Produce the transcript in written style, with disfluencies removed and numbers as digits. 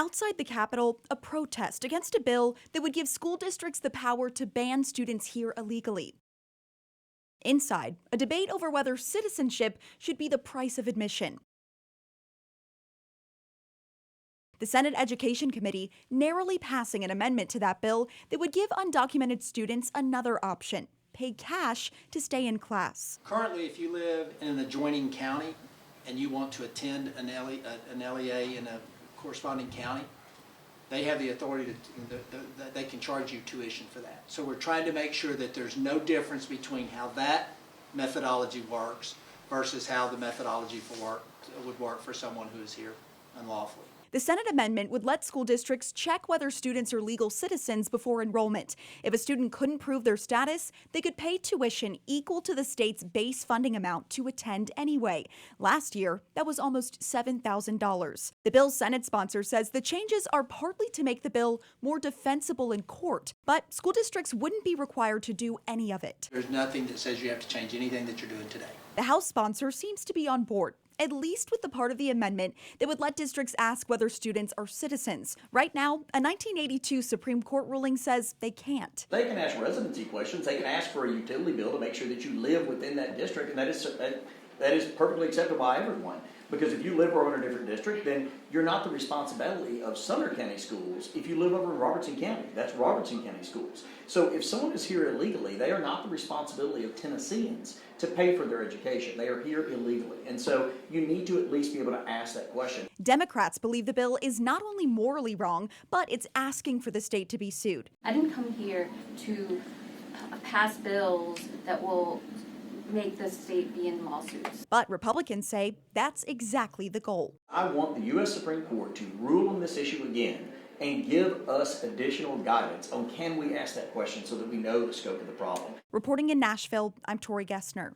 Outside the Capitol, a protest against a bill that would give school districts the power to ban students here illegally. Inside, a debate over whether citizenship should be the price of admission. The Senate Education Committee narrowly passing an amendment to that bill that would give undocumented students another option: pay cash to stay in class. Currently, if you live in an adjoining county and you want to attend an LEA in a corresponding county, they have the authority they can charge you tuition for that. So we're trying to make sure that there's no difference between how that methodology works versus how the methodology would work for someone who is here unlawfully. The Senate amendment would let school districts check whether students are legal citizens before enrollment. If a student couldn't prove their status, they could pay tuition equal to the state's base funding amount to attend anyway. Last year, that was almost $7,000. The bill's Senate sponsor says the changes are partly to make the bill more defensible in court, but school districts wouldn't be required to do any of it. There's nothing that says you have to change anything that you're doing today. The House sponsor seems to be on board, at least with the part of the amendment that would let districts ask whether students are citizens. Right now, a 1982 Supreme Court ruling says they can't. They can ask residency questions. They can ask for a utility bill to make sure that you live within that district, and that is perfectly acceptable by everyone. Because if you live over in a different district, then you're not the responsibility of Sumner County Schools. If you live over in Robertson County, that's Robertson County Schools. So if someone is here illegally, they are not the responsibility of Tennesseans to pay for their education. They are here illegally. And so you need to at least be able to ask that question. Democrats believe the bill is not only morally wrong, but it's asking for the state to be sued. I didn't come here to pass bills that will make the state be in lawsuits. But Republicans say that's exactly the goal. I want the U.S. Supreme Court to rule on this issue again and give us additional guidance on can we ask that question so that we know the scope of the problem. Reporting in Nashville, I'm Tori Gessner.